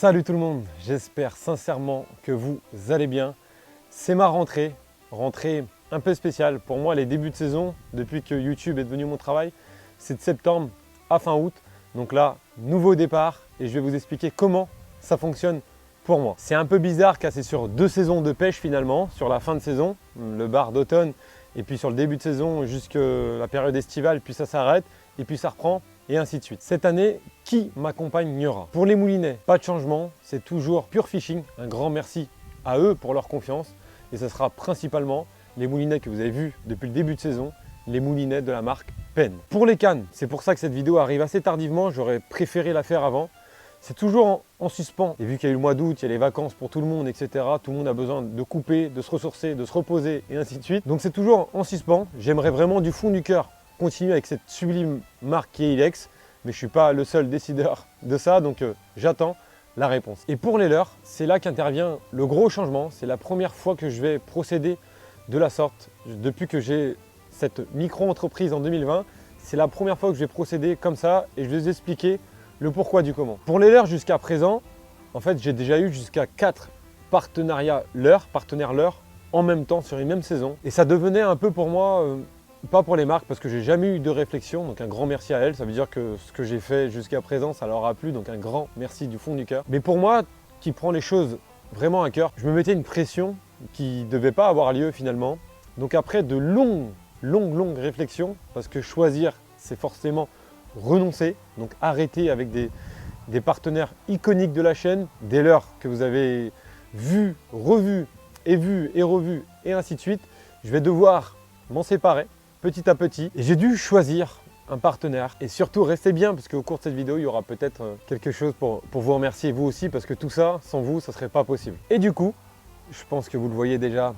Salut tout le monde, j'espère sincèrement que vous allez bien. C'est ma rentrée un peu spéciale. Pour moi, les débuts de saison, depuis que YouTube est devenu mon travail, c'est de septembre à fin août. Donc là, nouveau départ et je vais vous expliquer comment ça fonctionne pour moi. C'est un peu bizarre car c'est sur 2 saisons de pêche finalement, sur la fin de saison, le bar d'automne et puis sur le début de saison jusqu'à la période estivale, puis ça s'arrête et puis ça reprend. Et ainsi de suite. Cette année, qui m'accompagnera? Pour les moulinets, pas de changement, c'est toujours Pure Fishing. Un grand merci à eux pour leur confiance. Et ce sera principalement les moulinets que vous avez vus depuis le début de saison, les moulinets de la marque Penn. Pour les cannes, c'est pour ça que cette vidéo arrive assez tardivement, j'aurais préféré la faire avant. C'est toujours en suspens. Et vu qu'il y a eu le mois d'août, il y a les vacances pour tout le monde, etc. Tout le monde a besoin de couper, de se ressourcer, de se reposer et ainsi de suite. Donc c'est toujours en suspens. J'aimerais vraiment du fond du cœur continuer avec cette sublime marque qui est Ilex, mais je ne suis pas le seul décideur de ça, donc j'attends la réponse. Et pour les leurres, c'est là qu'intervient le gros changement. C'est la première fois que je vais procéder de la sorte. Depuis que j'ai cette micro-entreprise en 2020, c'est la première fois que je vais procéder comme ça et je vais vous expliquer le pourquoi du comment. Pour les leurres jusqu'à présent, en fait, j'ai déjà eu jusqu'à 4 partenariats partenaires leurres en même temps sur une même saison. Et ça devenait un peu pour moi... pas pour les marques parce que j'ai jamais eu de réflexion, donc un grand merci à elles. Ça veut dire que ce que j'ai fait jusqu'à présent, ça leur a plu, donc un grand merci du fond du cœur. Mais pour moi, qui prend les choses vraiment à cœur, je me mettais une pression qui ne devait pas avoir lieu finalement. Donc après de longues réflexions, parce que choisir, c'est forcément renoncer, donc arrêter avec des partenaires iconiques de la chaîne, des leurres que vous avez vus, revus et revus et ainsi de suite. Je vais devoir m'en séparer petit à petit. Et j'ai dû choisir un partenaire. Et surtout, restez bien, parce qu'au cours de cette vidéo, il y aura peut-être quelque chose pour vous remercier, vous aussi, parce que tout ça, sans vous, ça ne serait pas possible. Et du coup, je pense que vous le voyez déjà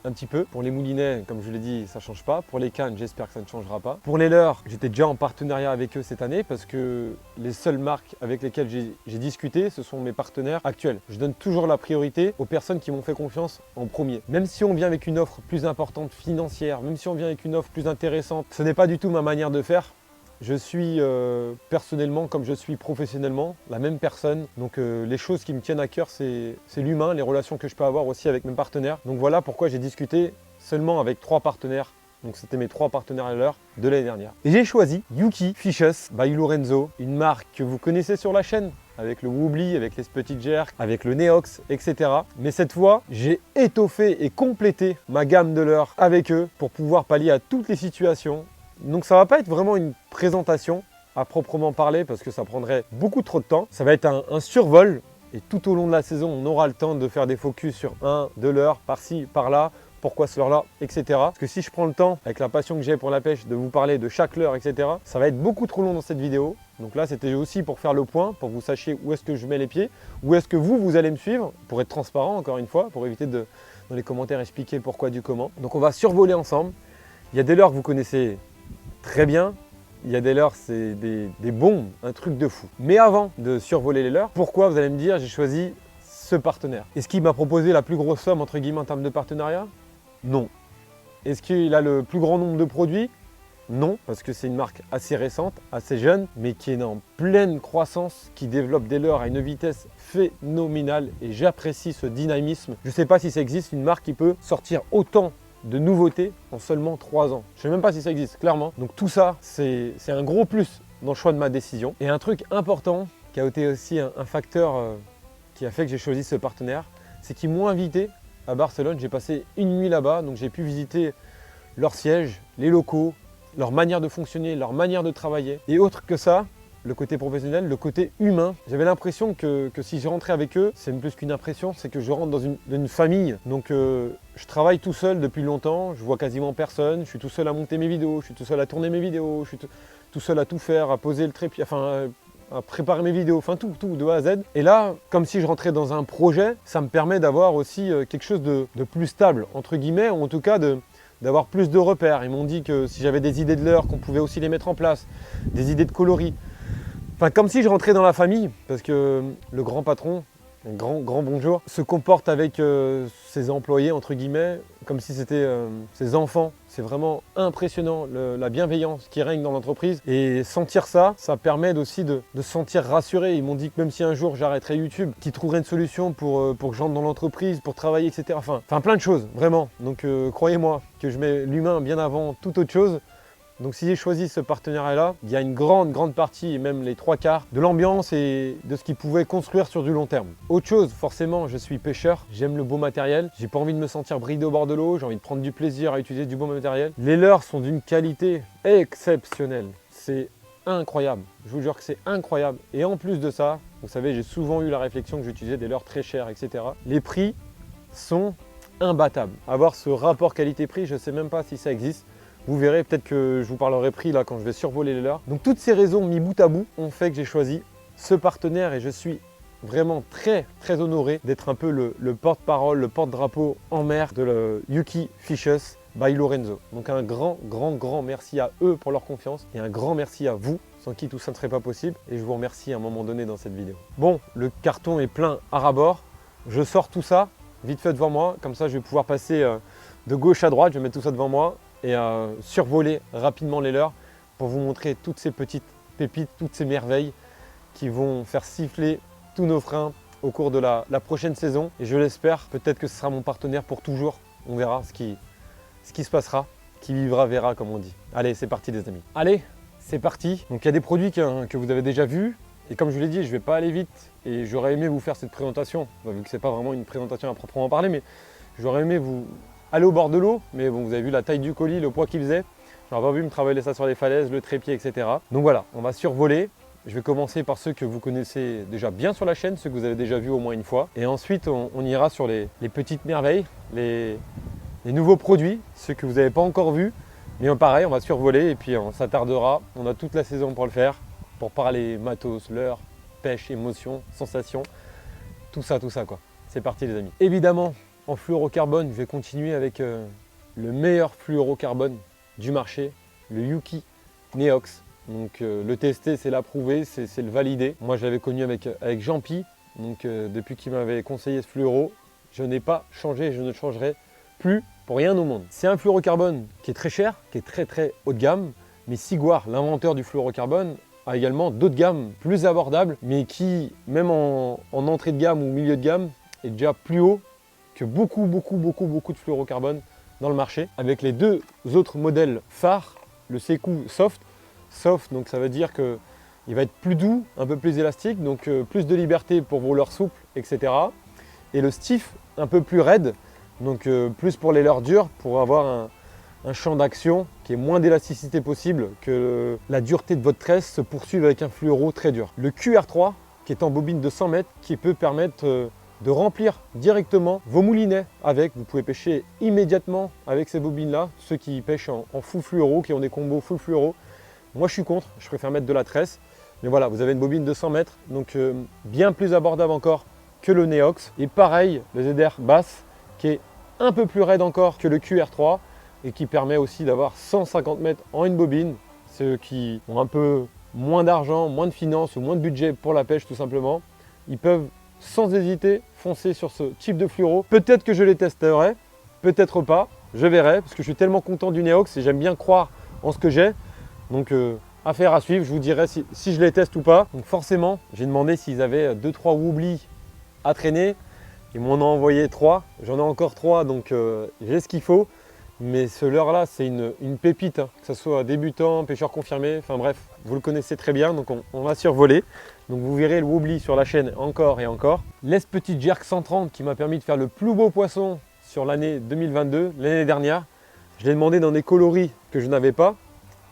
un petit peu. Pour les moulinets, comme je l'ai dit, ça ne change pas. Pour les cannes, j'espère que ça ne changera pas. Pour les leurres, j'étais déjà en partenariat avec eux cette année, parce que les seules marques avec lesquelles j'ai discuté, ce sont mes partenaires actuels. Je donne toujours la priorité aux personnes qui m'ont fait confiance en premier. Même si on vient avec une offre plus importante financière, même si on vient avec une offre plus intéressante, ce n'est pas du tout ma manière de faire. Je suis personnellement, comme je suis professionnellement, la même personne. Donc les choses qui me tiennent à cœur, c'est l'humain, les relations que je peux avoir aussi avec mes partenaires. Donc voilà pourquoi j'ai discuté seulement avec 3 partenaires. Donc c'était mes 3 partenaires à l'heure de l'année dernière. Et j'ai choisi Yuki Fishes by Lorenzo, une marque que vous connaissez sur la chaîne, avec le Wobbly, avec les Petit Jerk, avec le Neox, etc. Mais cette fois, j'ai étoffé et complété ma gamme de leurres avec eux pour pouvoir pallier à toutes les situations. Donc ça ne va pas être vraiment une présentation à proprement parler parce que ça prendrait beaucoup trop de temps. Ça va être un survol et tout au long de la saison, on aura le temps de faire des focus sur 1-2 leurres par-ci, par-là, pourquoi ce leurre-là, etc. Parce que si je prends le temps, avec la passion que j'ai pour la pêche, de vous parler de chaque leurre, etc., ça va être beaucoup trop long dans cette vidéo. Donc là, c'était aussi pour faire le point, pour que vous sachiez où est-ce que je mets les pieds, où est-ce que vous allez me suivre, pour être transparent encore une fois, pour éviter de, dans les commentaires, expliquer le pourquoi du comment. Donc on va survoler ensemble. Il y a des leurres que vous connaissez très bien, il y a des leurres, c'est des bombes, un truc de fou. Mais avant de survoler les leurres, pourquoi, vous allez me dire, j'ai choisi ce partenaire? Est-ce qu'il m'a proposé la plus grosse somme, entre guillemets, en termes de partenariat? Non. Est-ce qu'il a le plus grand nombre de produits? Non, parce que c'est une marque assez récente, assez jeune, mais qui est en pleine croissance, qui développe des leurres à une vitesse phénoménale et j'apprécie ce dynamisme. Je ne sais pas si ça existe, une marque qui peut sortir autant de nouveautés en seulement 3 ans. Je ne sais même pas si ça existe, clairement. Donc tout ça, c'est un gros plus dans le choix de ma décision. Et un truc important qui a été aussi un facteur qui a fait que j'ai choisi ce partenaire, c'est qu'ils m'ont invité à Barcelone. J'ai passé une nuit là-bas, donc j'ai pu visiter leur siège, les locaux, leur manière de fonctionner, leur manière de travailler. Et autre que ça, le côté professionnel, le côté humain. J'avais l'impression que si je rentrais avec eux, c'est plus qu'une impression, c'est que je rentre dans une famille. Donc je travaille tout seul depuis longtemps, je vois quasiment personne, je suis tout seul à monter mes vidéos, je suis tout seul à tourner mes vidéos, je suis tout seul à tout faire, à poser le trépied, enfin à préparer mes vidéos, enfin tout de A à Z. Et là, comme si je rentrais dans un projet, ça me permet d'avoir aussi quelque chose de plus stable, entre guillemets, ou en tout cas d'avoir plus de repères. Ils m'ont dit que si j'avais des idées de leurres, qu'on pouvait aussi les mettre en place, des idées de coloris. Enfin, comme si je rentrais dans la famille, parce que le grand patron, un grand bonjour, se comporte avec ses employés, entre guillemets, comme si c'était ses enfants. C'est vraiment impressionnant la bienveillance qui règne dans l'entreprise. Et sentir ça, ça permet aussi de se sentir rassuré. Ils m'ont dit que même si un jour j'arrêterais YouTube, qu'ils trouveraient une solution pour que j'entre dans l'entreprise, pour travailler, etc. Enfin plein de choses, vraiment. Donc croyez-moi que je mets l'humain bien avant toute autre chose. Donc si j'ai choisi ce partenariat-là, il y a une grande partie, et même les 3/4, de l'ambiance et de ce qu'ils pouvaient construire sur du long terme. Autre chose, forcément, je suis pêcheur, j'aime le beau matériel, j'ai pas envie de me sentir bridé au bord de l'eau, j'ai envie de prendre du plaisir à utiliser du beau matériel. Les leurres sont d'une qualité exceptionnelle, c'est incroyable, je vous jure que c'est incroyable. Et en plus de ça, vous savez, j'ai souvent eu la réflexion que j'utilisais des leurres très chers, etc. Les prix sont imbattables. Avoir ce rapport qualité-prix, je ne sais même pas si ça existe. Vous verrez, peut-être que je vous parlerai prix là quand je vais survoler les leurres. Donc toutes ces raisons mis bout à bout ont fait que j'ai choisi ce partenaire et je suis vraiment très honoré d'être un peu le porte-parole, le porte-drapeau en mer de le Yuki Fishes by Lorenzo. Donc un grand merci à eux pour leur confiance et un grand merci à vous, sans qui tout ça ne serait pas possible. Et je vous remercie à un moment donné dans cette vidéo. Bon, le carton est plein à ras-bord. Je sors tout ça vite fait devant moi, comme ça je vais pouvoir passer de gauche à droite, je vais mettre tout ça devant moi et survoler rapidement les leurres pour vous montrer toutes ces petites pépites, toutes ces merveilles qui vont faire siffler tous nos freins au cours de la prochaine saison. Et je l'espère, peut-être que ce sera mon partenaire pour toujours. On verra ce qui se passera. Qui vivra verra, comme on dit. Allez, c'est parti les amis. Allez, c'est parti. Donc il y a des produits que vous avez déjà vus. Et comme je vous l'ai dit, je ne vais pas aller vite. Et j'aurais aimé vous faire cette présentation, vu que ce n'est pas vraiment une présentation à proprement parler, mais j'aurais aimé vous aller au bord de l'eau. Mais bon, vous avez vu la taille du colis, le poids qu'il faisait. J'aurais pas vu me travailler ça sur les falaises, le trépied, etc. Donc voilà, on va survoler. Je vais commencer par ceux que vous connaissez déjà bien sur la chaîne, ceux que vous avez déjà vus au moins une fois. Et ensuite, on ira sur les petites merveilles, les nouveaux produits, ceux que vous n'avez pas encore vus. Mais pareil, on va survoler et puis on s'attardera. On a toute la saison pour le faire, pour parler matos, leurres, pêche, émotion, sensations, tout ça quoi. C'est parti les amis. Évidemment, en fluorocarbone, je vais continuer avec le meilleur fluorocarbone du marché, le Yuki Neox. Donc le tester, c'est l'approuver, c'est le valider. Moi, je l'avais connu avec Jean-Pi. Donc depuis qu'il m'avait conseillé ce fluoro, je n'ai pas changé, je ne changerai plus pour rien au monde. C'est un fluorocarbone qui est très cher, qui est très haut de gamme. Mais Siguar, l'inventeur du fluorocarbone, a également d'autres gammes plus abordables, mais qui, même en entrée de gamme ou milieu de gamme, est déjà plus haut que beaucoup de fluorocarbone dans le marché. Avec les deux autres modèles phares, le Sekou Soft. Soft, donc ça veut dire qu'il va être plus doux, un peu plus élastique, donc plus de liberté pour vos leurres souples, etc. Et le Stiff, un peu plus raide, donc plus pour les leurres dures, pour avoir un champ d'action qui est moins d'élasticité possible, que la dureté de votre tresse se poursuive avec un fluoro très dur. Le QR3, qui est en bobine de 100 mètres, qui peut permettre de remplir directement vos moulinets avec. Vous pouvez pêcher immédiatement avec ces bobines-là, ceux qui pêchent en full fluoro, qui ont des combos full fluoro. Moi je suis contre, je préfère mettre de la tresse. Mais voilà, vous avez une bobine de 100 mètres, donc bien plus abordable encore que le Neox. Et pareil, le ZR basse, qui est un peu plus raide encore que le QR3 et qui permet aussi d'avoir 150 mètres en une bobine. Ceux qui ont un peu moins d'argent, moins de finances ou moins de budget pour la pêche tout simplement, ils peuvent sans hésiter foncer sur ce type de fluoro. Peut-être que je les testerai, peut-être pas, je verrai, parce que je suis tellement content du Neox et j'aime bien croire en ce que j'ai. Donc affaire à suivre, je vous dirai si je les teste ou pas. Donc forcément, j'ai demandé s'ils avaient 2-3 Wobbly à traîner. Ils m'en ont envoyé 3, j'en ai encore 3, donc j'ai ce qu'il faut. Mais ce leurre-là, c'est une pépite, hein, que ce soit débutant, pêcheur confirmé, enfin bref, vous le connaissez très bien, donc on va survoler. Donc vous verrez le Wobbly sur la chaîne encore et encore. L'Es Petite Jerk 130 qui m'a permis de faire le plus beau poisson sur l'année 2022, l'année dernière. Je l'ai demandé dans des coloris que je n'avais pas.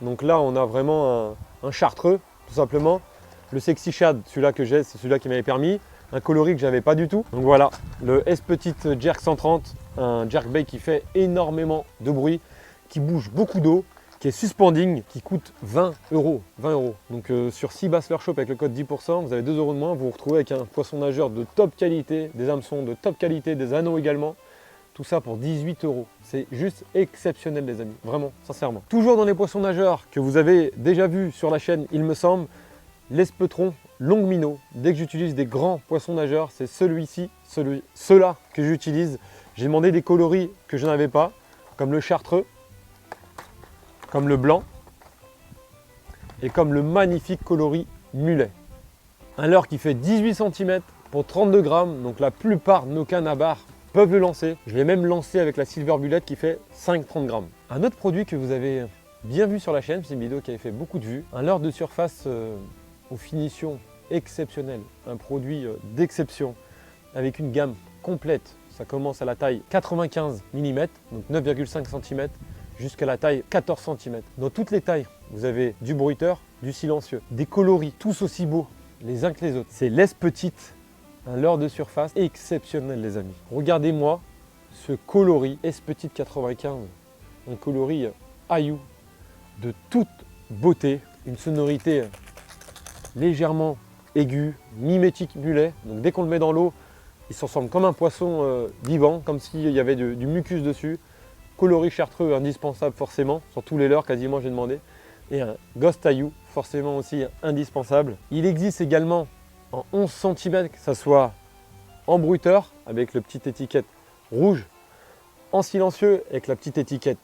Donc là, on a vraiment un chartreux, tout simplement. Le Sexy Shad, celui-là que j'ai, c'est celui-là qui m'avait permis. Un coloris que j'avais pas du tout. Donc voilà, le S Petite Jerk 130, un jerkbait qui fait énormément de bruit, qui bouge beaucoup d'eau, qui est suspending, qui coûte 20 euros. 20 euros. Donc sur 6 Bass Leurre Shop avec le code 10%, vous avez 2 euros de moins. Vous vous retrouvez avec un poisson nageur de top qualité, des hameçons de top qualité, des anneaux également. Tout ça pour 18 euros. C'est juste exceptionnel les amis, vraiment, sincèrement. Toujours dans les poissons nageurs que vous avez déjà vu sur la chaîne, il me semble, l'Espetron longue minnow. Dès que j'utilise des grands poissons nageurs, c'est celui-ci, ceux-là que j'utilise. J'ai demandé des coloris que je n'avais pas, comme le chartreux, comme le blanc et comme le magnifique coloris mulet. Un leurre qui fait 18 cm pour 32 grammes, donc la plupart de nos cannes à bar peuvent le lancer. Je l'ai même lancé avec la Silver Bullet qui fait 5,30 grammes. Un autre produit que vous avez bien vu sur la chaîne, c'est une vidéo qui avait fait beaucoup de vues, un leurre de surface aux finitions exceptionnelles, un produit d'exception avec une gamme complète. Ça commence à la taille 95 mm, donc 9,5 cm, jusqu'à la taille 14 cm. Dans toutes les tailles, vous avez du bruiteur, du silencieux, des coloris, tous aussi beaux les uns que les autres. C'est l'S Petite, un leurre de surface exceptionnel les amis. Regardez-moi ce coloris S Petite 95, un coloris Ayu de toute beauté, une sonorité légèrement aiguë, mimétique mulet. Donc dès qu'on le met dans l'eau, il s'en ressemble comme un poisson vivant, comme s'il y avait du mucus dessus. Coloris chartreux indispensable forcément, sur tous les leurres quasiment j'ai demandé. Et un Ghost Ayu, forcément aussi indispensable. Il existe également en 11 cm, que ce soit en bruiteur, avec la petite étiquette rouge, en silencieux, avec la petite étiquette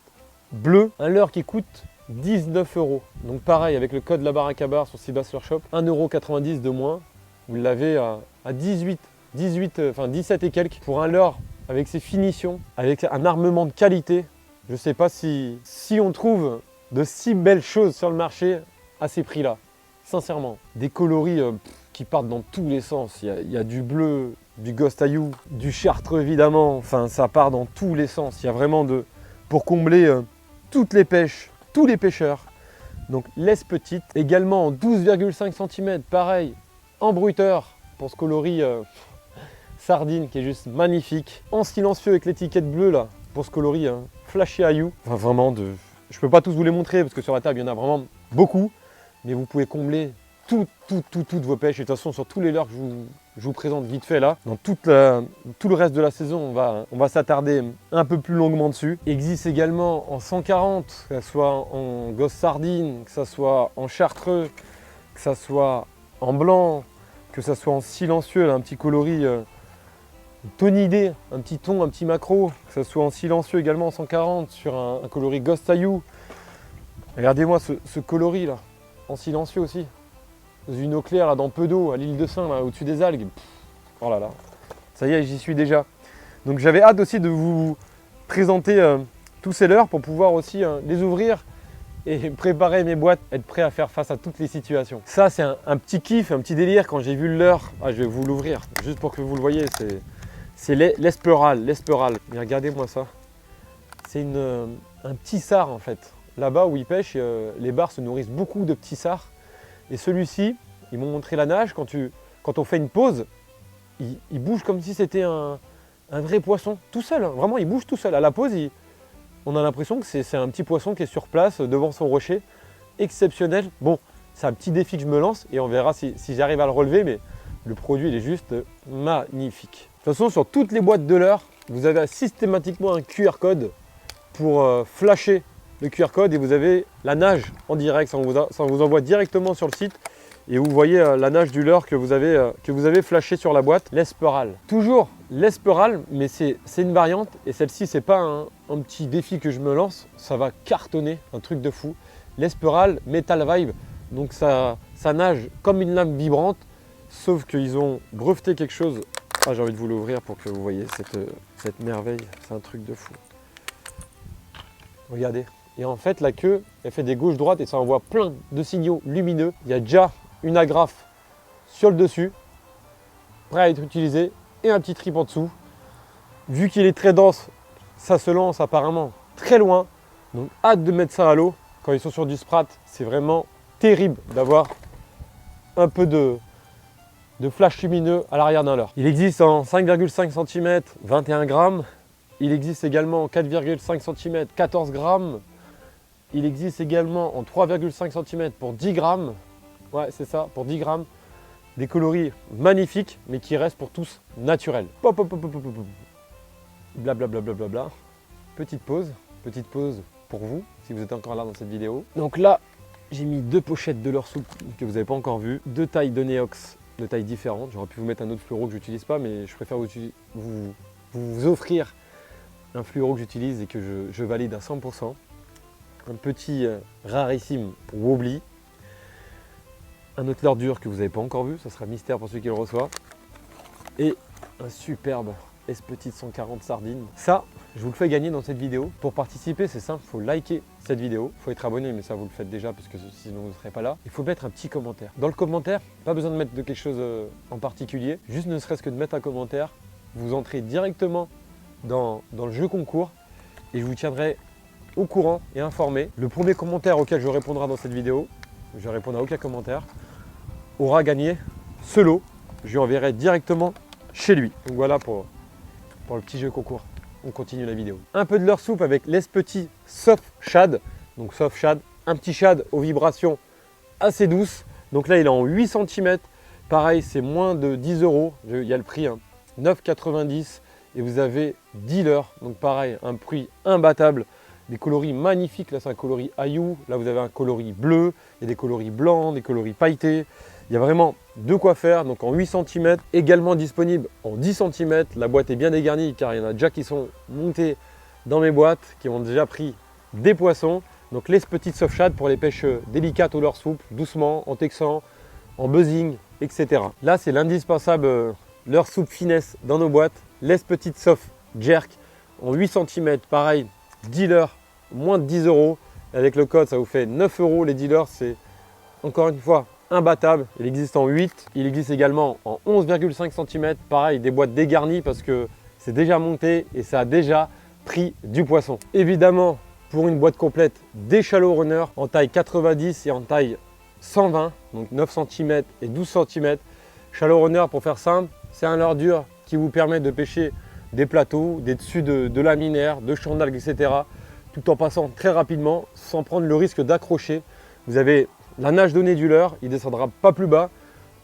bleue. Un leurre qui coûte 19 €. Donc pareil, avec le code La Baraque à Bar sur Seabass Leurre Shop, 1,90 € de moins. Vous l'avez à 17 et quelques pour un leurre avec ses finitions, avec un armement de qualité. Je ne sais pas si on trouve de si belles choses sur le marché à ces prix-là, sincèrement. Des coloris qui partent dans tous les sens. Il y a du bleu, du Ghost Ayu, du chartreux évidemment, enfin ça part dans tous les sens. Il y a vraiment pour combler toutes les pêches, tous les pêcheurs. Donc l'S Petite, également en 12,5 cm, pareil, en bruiteur pour ce coloris sardine qui est juste magnifique. En silencieux avec l'étiquette bleue là, pour ce coloris Flashy Ayu. Enfin vraiment je peux pas tous vous les montrer parce que sur la table il y en a vraiment beaucoup, mais vous pouvez combler toutes vos pêches. Et de toute façon sur tous les leurres que je vous présente vite fait là, dans tout le reste de la saison, on va s'attarder un peu plus longuement dessus. Il existe également en 140, que ce soit en Ghost Sardine, que ce soit en chartreux, que ce soit en blanc, que ce soit en silencieux, là, un petit coloris tonidé, un petit ton, un petit macro, que ce soit en silencieux également en 140 sur un coloris Ghost Ayu. Regardez-moi ce coloris là, en silencieux aussi. Dans une eau claire, là, dans peu d'eau, à l'île de Sein, au-dessus des algues. Pff, oh là là, ça y est, j'y suis déjà. Donc j'avais hâte aussi de vous présenter tous ces leurres pour pouvoir aussi les ouvrir et préparer mes boîtes, être prêt à faire face à toutes les situations. Ça, c'est un petit kiff, un petit délire quand j'ai vu le leurre. Ah, je vais vous l'ouvrir, juste pour que vous le voyez. C'est l'Esperal. Mais regardez-moi ça. C'est un petit sard en fait. Là-bas où ils pêchent, les bars se nourrissent beaucoup de petits sards. Et celui-ci, ils m'ont montré la nage, quand on fait une pause, il bouge comme si c'était un vrai poisson, tout seul, hein. Vraiment il bouge tout seul. À la pause, on a l'impression que c'est un petit poisson qui est sur place devant son rocher, exceptionnel. Bon, c'est un petit défi que je me lance et on verra si j'arrive à le relever, mais le produit il est juste magnifique. De toute façon, sur toutes les boîtes de leurre, vous avez systématiquement un QR code pour flasher le QR code et vous avez la nage en direct, ça vous envoie directement sur le site et vous voyez la nage du leurre que vous avez flashé sur la boîte, l'Esperal. Toujours l'Esperal, mais c'est une variante et celle-ci c'est pas un petit défi que je me lance, ça va cartonner, un truc de fou. L'Esperal Metal Vibe, donc ça nage comme une lame vibrante, sauf qu'ils ont breveté quelque chose. Ah, j'ai envie de vous l'ouvrir pour que vous voyez cette merveille, c'est un truc de fou. Regardez. Et en fait, la queue, elle fait des gauches-droites et ça envoie plein de signaux lumineux. Il y a déjà une agrafe sur le dessus, prêt à être utilisé, et un petit trip en dessous. Vu qu'il est très dense, ça se lance apparemment très loin. Donc hâte de mettre ça à l'eau. Quand ils sont sur du sprat, c'est vraiment terrible d'avoir un peu de flash lumineux à l'arrière d'un leurre. Il existe en 5,5 cm, 21 grammes. Il existe également en 4,5 cm, 14 grammes. Il existe également en 3,5 cm pour 10 grammes. Ouais, c'est ça, pour 10 grammes. Des coloris magnifiques, mais qui restent pour tous naturels. Pop, pop, pop, pop, pop, pop. Blablabla. Bla, bla, bla. Petite pause pour vous, si vous êtes encore là dans cette vidéo. Donc là, j'ai mis deux pochettes de leurre souple que vous n'avez pas encore vues. Deux tailles de Neox, de tailles différentes. J'aurais pu vous mettre un autre fluoro que je n'utilise pas, mais je préfère vous offrir un fluoro que j'utilise et que je valide à 100%. Un petit rarissime Wobbly. Un autre leurre dur que vous n'avez pas encore vu, ça sera mystère pour celui qui le reçoit. Et un superbe S-Petite 140 sardines. Ça, je vous le fais gagner dans cette vidéo. Pour participer, c'est simple, il faut liker cette vidéo. Il faut être abonné, mais ça vous le faites déjà parce que sinon vous ne serez pas là. Il faut mettre un petit commentaire. Dans le commentaire, pas besoin de mettre de quelque chose en particulier. Juste ne serait-ce que de mettre un commentaire. Vous entrez directement dans le jeu concours et je vous tiendrai au courant et informé. Le premier commentaire auquel je répondrai dans cette vidéo, je répondrai à aucun commentaire, aura gagné ce lot. Je lui enverrai directement chez lui. Donc voilà pour le petit jeu concours. On continue la vidéo. Un peu de leurre souple avec l'S-Petit Soft Shad. Donc Soft Shad, un petit shad aux vibrations assez douces. Donc là il est en 8 cm. Pareil, c'est moins de 10 €. Il y a le prix, hein, 9,90 et vous avez 10 leurres. Donc pareil, un prix imbattable. Des coloris magnifiques. Là c'est un coloris Ayou. Là vous avez un coloris bleu. Il y a des coloris blancs, des coloris pailletés. Il y a vraiment de quoi faire, donc en 8 cm, également disponible en 10 cm. La boîte est bien dégarnie car il y en a déjà qui sont montés dans mes boîtes, qui ont déjà pris des poissons. Donc les petites soft shad pour les pêches délicates au leurre souple, doucement, en texan, en buzzing, etc. Là c'est l'indispensable leurre souple finesse dans nos boîtes. Les petites soft jerk en 8 cm, pareil, 10 leurres, moins de 10 €. Avec le code ça vous fait 9 €. Les 10 leurres c'est encore une fois imbattable. Il existe en 8, il existe également en 11,5 cm. Pareil, des boîtes dégarnies parce que c'est déjà monté et ça a déjà pris du poisson. Évidemment, pour une boîte complète, des shallow runners en taille 90 et en taille 120, donc 9 cm et 12 cm. Shallow runner, pour faire simple, c'est un leurre dur qui vous permet de pêcher des plateaux, des dessus de laminaires, de champs d'algues, etc. tout en passant très rapidement sans prendre le risque d'accrocher. Vous avez la nage donnée du leurre, il ne descendra pas plus bas.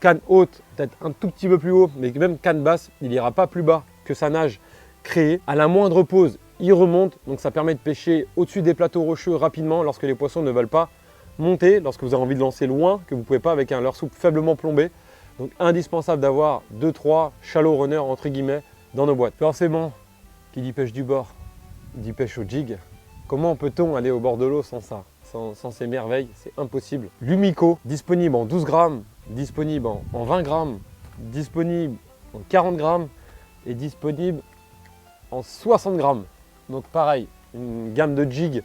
Canne haute, peut-être un tout petit peu plus haut, mais même canne basse, il n'ira pas plus bas que sa nage créée. À la moindre pause, il remonte, donc ça permet de pêcher au-dessus des plateaux rocheux rapidement lorsque les poissons ne veulent pas monter, lorsque vous avez envie de lancer loin, que vous ne pouvez pas avec un leurre souple faiblement plombé. Donc indispensable d'avoir 2-3 shallow runners entre guillemets dans nos boîtes. Forcément, qui dit pêche du bord, dit pêche au jig. Comment peut-on aller au bord de l'eau sans ça? Sans ces merveilles, c'est impossible. L'Umico, disponible en 12 grammes, disponible en 20 grammes, disponible en 40 grammes et disponible en 60 grammes. Donc pareil, une gamme de jig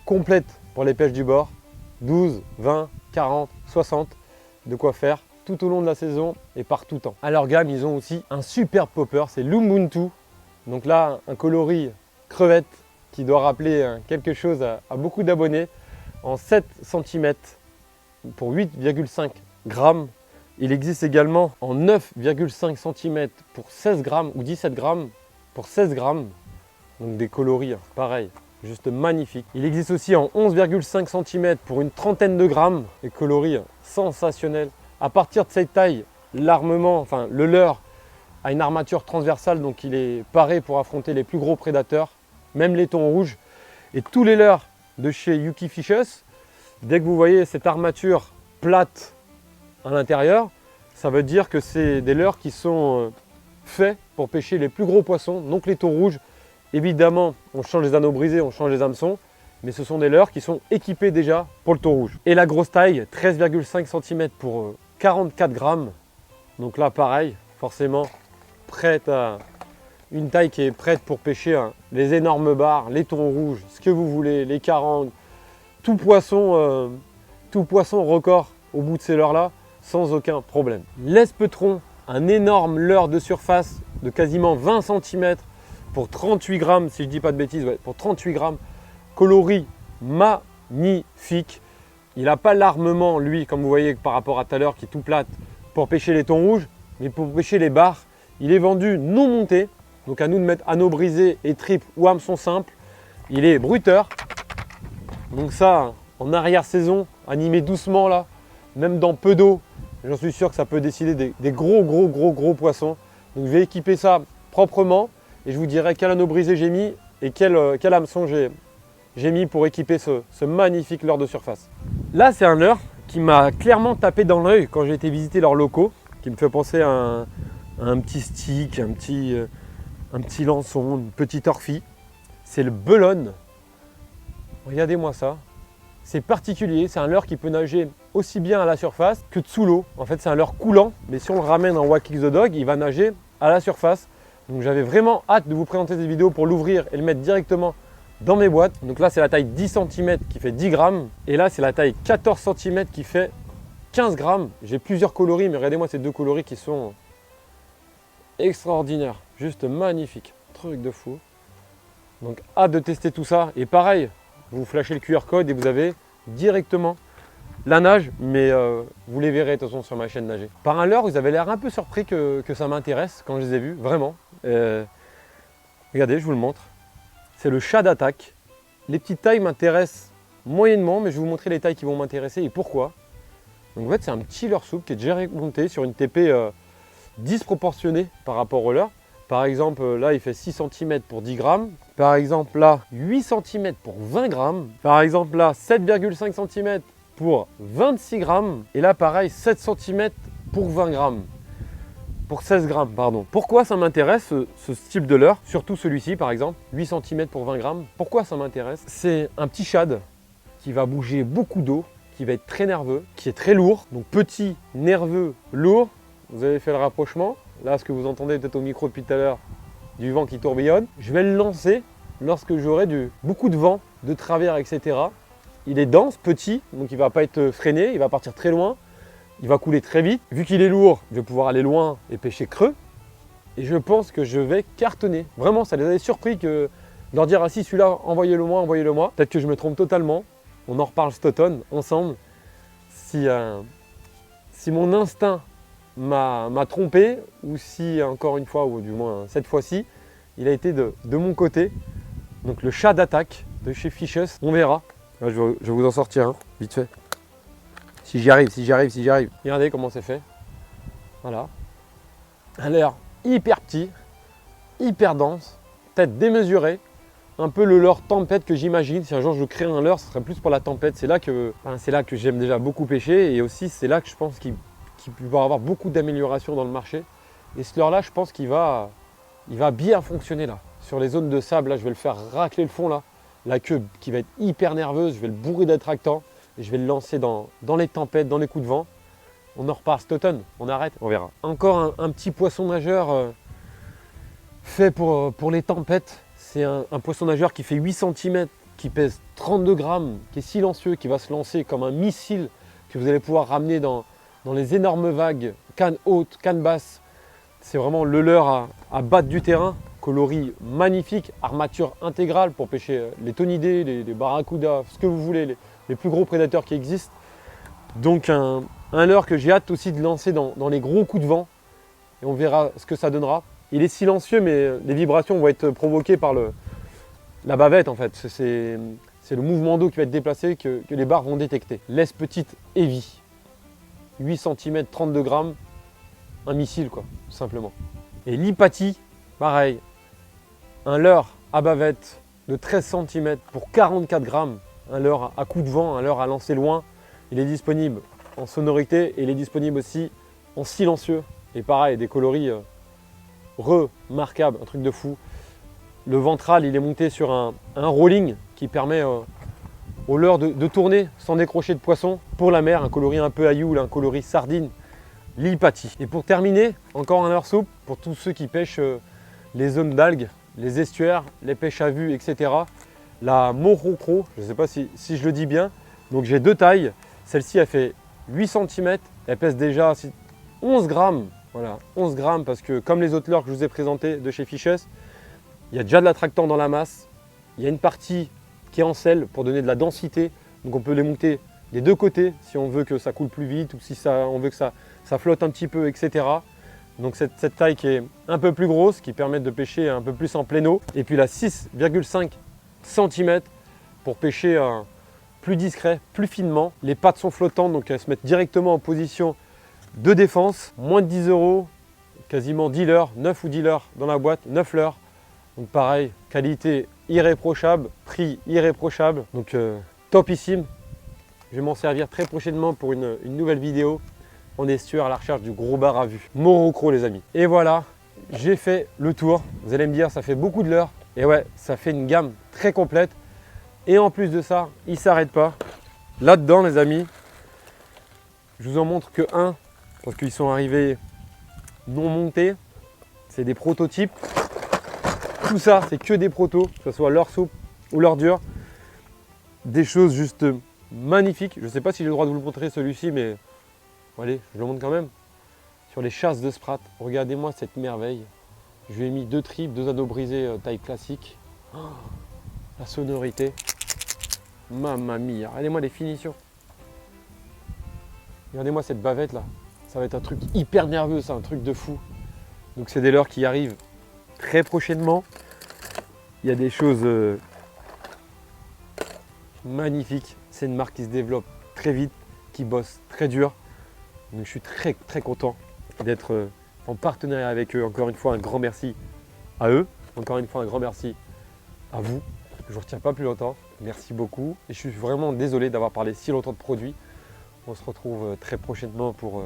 complète pour les pêches du bord. 12, 20, 40, 60, de quoi faire tout au long de la saison et par tout temps. À leur gamme, ils ont aussi un super popper, c'est l'Ubuntu. Donc là, un coloris crevette qui doit rappeler quelque chose à beaucoup d'abonnés. En 7 cm pour 8,5 grammes. Il existe également en 9,5 cm pour 16 grammes ou 17 grammes pour 16 grammes. Donc des coloris, pareil, juste magnifique. Il existe aussi en 11,5 cm pour une trentaine de grammes. Des coloris sensationnels. À partir de cette taille, l'armement, enfin le leurre, a une armature transversale, donc il est paré pour affronter les plus gros prédateurs, même les thons rouges. Et tous les leurres de chez Yuki Fishes, dès que vous voyez cette armature plate à l'intérieur, ça veut dire que c'est des leurres qui sont faits pour pêcher les plus gros poissons, donc les thons rouges. Évidemment, on change les anneaux brisés, on change les hameçons, mais ce sont des leurres qui sont équipés déjà pour le thon rouge. Et la grosse taille, 13,5 cm pour 44 grammes. Donc là, pareil, forcément, prête à une taille qui est prête pour pêcher les énormes bars, les thons rouges, ce que vous voulez, les carangues, tout poisson record au bout de ces leurres-là, sans aucun problème. L'Espetron, un énorme leurre de surface de quasiment 20 cm pour 38 grammes, si je ne dis pas de bêtises, ouais, pour 38 grammes, coloris magnifique. Il n'a pas l'armement, lui, comme vous voyez par rapport à tout à l'heure, qui est tout plate, pour pêcher les thons rouges, mais pour pêcher les bars. Il est vendu non monté. Donc à nous de mettre anneaux brisés et tripes ou hameçon simple. Il est bruteur. Donc ça, en arrière-saison, animé doucement là, même dans peu d'eau, j'en suis sûr que ça peut décider des gros poissons. Donc je vais équiper ça proprement et je vous dirai quel anneau brisé j'ai mis et quel hameçon j'ai mis pour équiper ce magnifique leurre de surface. Là, c'est un leurre qui m'a clairement tapé dans l'œil quand j'ai été visiter leurs locaux, qui me fait penser à un petit stick, un petit lançon, une petite orphie. c'est le belone. Regardez-moi ça. C'est particulier, c'est un leurre qui peut nager aussi bien à la surface que sous l'eau. En fait, c'est un leurre coulant, mais si on le ramène en Wack the Dog, il va nager à la surface. Donc j'avais vraiment hâte de vous présenter cette vidéo pour l'ouvrir et le mettre directement dans mes boîtes. Donc là, c'est la taille 10 cm qui fait 10 grammes. Et là, c'est la taille 14 cm qui fait 15 grammes. J'ai plusieurs coloris, mais regardez-moi ces deux coloris qui sont extraordinaires. Juste magnifiques. Truc de fou. Donc hâte de tester tout ça. Et pareil, vous flashez le QR code et vous avez directement la nage, mais vous les verrez de toute façon sur ma chaîne nager. Par un leurre, vous avez l'air un peu surpris que ça m'intéresse quand je les ai vus, vraiment. Regardez, je vous le montre. C'est le chat d'attaque. Les petites tailles m'intéressent moyennement, mais je vais vous montrer les tailles qui vont m'intéresser et pourquoi. Donc en fait, c'est un petit leurre souple qui est déjà monté sur une TP disproportionnée par rapport au leurre. Par exemple, là, il fait 6 cm pour 10 grammes. Par exemple, là, 8 cm pour 20 grammes. Par exemple, là, 7,5 cm pour 26 grammes. Et là, pareil, 7 cm pour 20 grammes. Pour 16 grammes, pardon. Pourquoi ça m'intéresse, ce type de leurre? Surtout celui-ci, par exemple, 8 cm pour 20 grammes. Pourquoi ça m'intéresse? C'est un petit shad qui va bouger beaucoup d'eau, qui va être très nerveux, qui est très lourd. Donc petit, nerveux, lourd. Vous avez fait le rapprochement. Là, ce que vous entendez peut-être au micro depuis tout à l'heure, du vent qui tourbillonne. Je vais le lancer lorsque j'aurai beaucoup de vent, de travers, etc. Il est dense, petit, donc il ne va pas être freiné, il va partir très loin. Il va couler très vite. Vu qu'il est lourd, je vais pouvoir aller loin et pêcher creux. Et je pense que je vais cartonner. Vraiment, ça les avait surpris que de leur dire « Ah si, celui-là, envoyez-le moi, envoyez-le-moi ». Peut-être que je me trompe totalement. On en reparle cet automne, ensemble. Si mon instinct m'a trompé, ou si encore une fois, ou du moins cette fois-ci, il a été de mon côté. Donc le chat d'attaque de chez Fishes, on verra. Là, je vais vous en sortir un, vite fait. Si j'y arrive. Regardez comment c'est fait. Voilà. Un leurre hyper petit, hyper dense, tête démesurée. Un peu le leurre tempête que j'imagine. Si un jour je crée un leurre, ce serait plus pour la tempête. C'est là que j'aime déjà beaucoup pêcher. Et aussi, c'est là que je pense qu'il va avoir beaucoup d'améliorations dans le marché. Et ce leurre-là, je pense qu'il va bien fonctionner là. Sur les zones de sable, là, je vais le faire racler le fond là. La queue qui va être hyper nerveuse, je vais le bourrer d'attractants. Et je vais le lancer dans les tempêtes, dans les coups de vent. On en reparle cet automne, on arrête, on verra. Encore un petit poisson nageur fait pour les tempêtes. C'est un poisson nageur qui fait 8 cm, qui pèse 32 grammes, qui est silencieux, qui va se lancer comme un missile que vous allez pouvoir ramener dans les énormes vagues, canne haute, canne basse. C'est vraiment le leurre à battre du terrain. Coloris magnifique, armature intégrale pour pêcher les tonidés, les barracudas, ce que vous voulez, les plus gros prédateurs qui existent. Donc un leurre que j'ai hâte aussi de lancer dans les gros coups de vent. Et on verra ce que ça donnera. Il est silencieux, mais les vibrations vont être provoquées par la bavette en fait. C'est le mouvement d'eau qui va être déplacé que les barres vont détecter. Laisse petite heavy. 8 cm, 32 grammes. Un missile quoi, tout simplement. Et l'Hypatie, pareil. Un leurre à bavette de 13 cm pour 44 grammes. Un leurre à coup de vent, un leurre à lancer loin. Il est disponible en sonorité et il est disponible aussi en silencieux. Et pareil, des coloris remarquables, un truc de fou. Le ventral, il est monté sur un rolling qui permet au leurre de tourner sans décrocher de poisson. Pour la mer, un coloris un peu ayoule, un coloris sardine, l'Hypatie. Et pour terminer, encore un leurre souple pour tous ceux qui pêchent les zones d'algues, les estuaires, les pêches à vue, etc. La Morocco, je ne sais pas si je le dis bien. Donc j'ai deux tailles. Celle-ci, elle fait 8 cm. Elle pèse déjà 11 grammes. Voilà, 11 grammes parce que comme les autres leurres que je vous ai présentés de chez Fishes, il y a déjà de l'attractant dans la masse. Il y a une partie qui est en sel pour donner de la densité. Donc on peut les monter des deux côtés si on veut que ça coule plus vite ou si on veut que ça flotte un petit peu, etc. Donc cette taille qui est un peu plus grosse, qui permet de pêcher un peu plus en pleine eau. Et puis la 6,5 cm pour pêcher plus discret, plus finement. Les pattes sont flottantes, donc elles se mettent directement en position de défense. Moins de 10 €, quasiment 10 leurres, 9 ou 10 leurres dans la boîte, 9 leurres. Donc pareil, qualité irréprochable, prix irréprochable. Donc topissime. Je vais m'en servir très prochainement pour une nouvelle vidéo en estuaire à la recherche du gros bar à vue. Morocco les amis. Et voilà, j'ai fait le tour. Vous allez me dire, ça fait beaucoup de leurres. Et ouais, ça fait une gamme très complète. Et en plus de ça, il ne s'arrête pas. Là-dedans, les amis, je vous en montre que un, parce qu'ils sont arrivés non montés. C'est des prototypes. Tout ça, c'est que des protos, que ce soit leur soupe ou leur dur. Des choses juste magnifiques. Je ne sais pas si j'ai le droit de vous le montrer celui-ci, mais allez, je le montre quand même. Sur les chasses de Sprat, regardez-moi cette merveille. Je lui ai mis 2 tripes, 2 anneaux brisés taille classique. Oh, la sonorité. Mamma mia. Regardez-moi les finitions. Regardez-moi cette bavette là. Ça va être un truc hyper nerveux, c'est un truc de fou. Donc c'est des leurres qui arrivent très prochainement. Il y a des choses magnifiques. C'est une marque qui se développe très vite, qui bosse très dur. Donc je suis très très content d'être en partenariat avec eux. Encore une fois, un grand merci à eux. Encore une fois, un grand merci à vous. Je ne vous retiens pas plus longtemps. Merci beaucoup. Et je suis vraiment désolé d'avoir parlé si longtemps de produits. On se retrouve très prochainement pour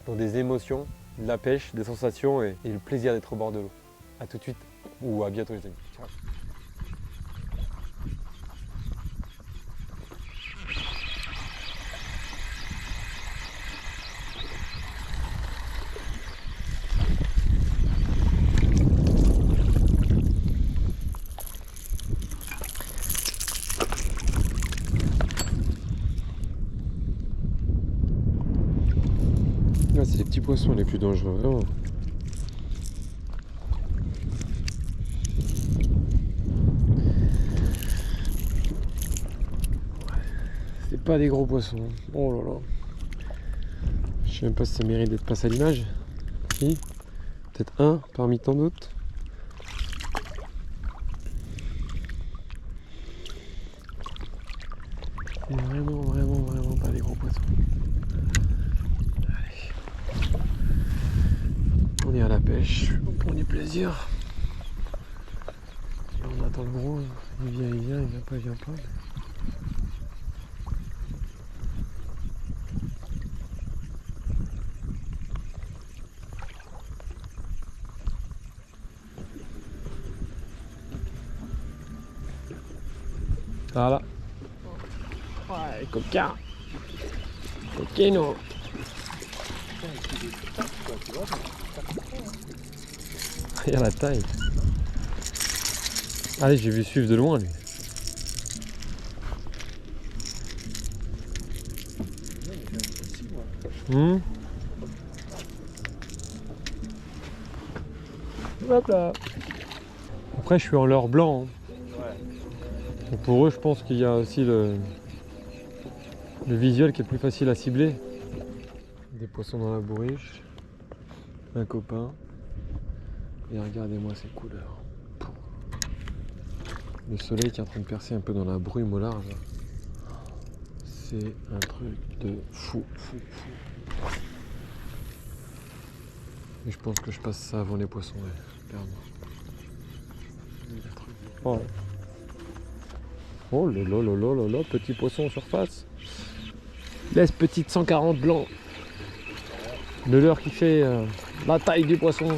dans des émotions, de la pêche, des sensations et le plaisir d'être au bord de l'eau. A tout de suite ou à bientôt les amis. Ciao. Ah, c'est les petits poissons les plus dangereux, vraiment. C'est pas des gros poissons. Oh là là. Je sais même pas si ça mérite d'être passé à l'image. Si. Peut-être un parmi tant d'autres. C'est vraiment pas des gros poissons. Allez. On est à la pêche, on prend du plaisir. Et on attend le gros. Il vient, il vient pas. Voilà. Ouais, coquin. Coquino. Regarde la taille. Allez, j'ai vu suivre de loin lui. Hop là. Après, je suis en leurre blanc. Donc pour eux, je pense qu'il y a aussi le visuel qui est plus facile à cibler. Des poissons dans la bourriche. Un copain. Et regardez-moi ces couleurs. Le soleil qui est en train de percer un peu dans la brume au large. C'est un truc de fou. Et je pense que je passe ça avant les poissons, ouais, clairement. Oh. Oh là là là là là là, petit poisson en surface. Laisse petite 140 blanc. Le leurre qui fait la taille du poisson.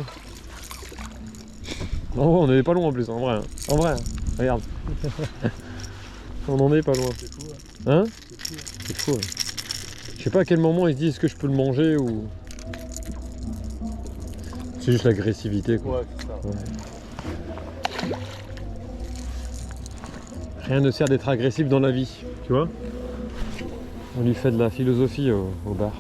Oh, on n'est pas loin en plus, en vrai. En vrai, regarde. On en est pas loin. C'est fou, hein. C'est fou, ouais. Je sais pas à quel moment ils se disent est-ce que je peux le manger ou... C'est juste l'agressivité, quoi. Ouais, c'est ça. Ouais. Rien ne sert d'être agressif dans la vie, tu vois. On lui fait de la philosophie au bar.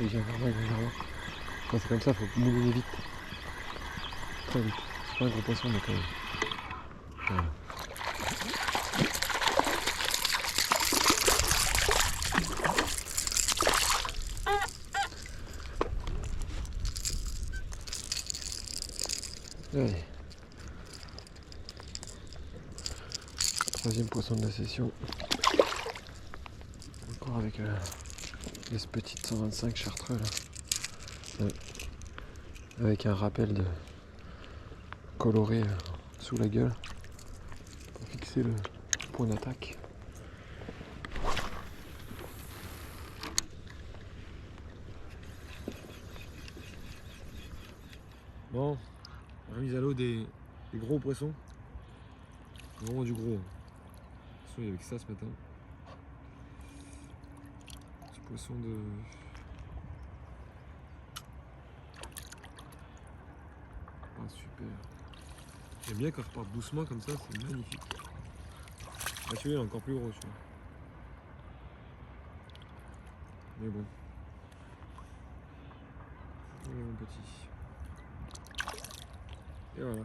Il vient vers moi. Quand c'est comme ça, faut mouiller vite. Très vite. C'est pas un gros poisson, mais quand même. Voilà. Allez. Troisième poisson de la session. Encore avec les petites 125 chartreux là. avec un rappel de coloré sous la gueule pour fixer le point d'attaque. Bon, on a mis à l'eau des gros poissons. Vraiment du gros. De toute façon, il y avait que ça ce matin. Petit poisson de... Ah, super. J'aime bien quand je repart doucement comme ça, c'est magnifique. Ah, celui-là, il est encore plus gros, celui-là. Mais bon. Allez, mon petit. Et voilà.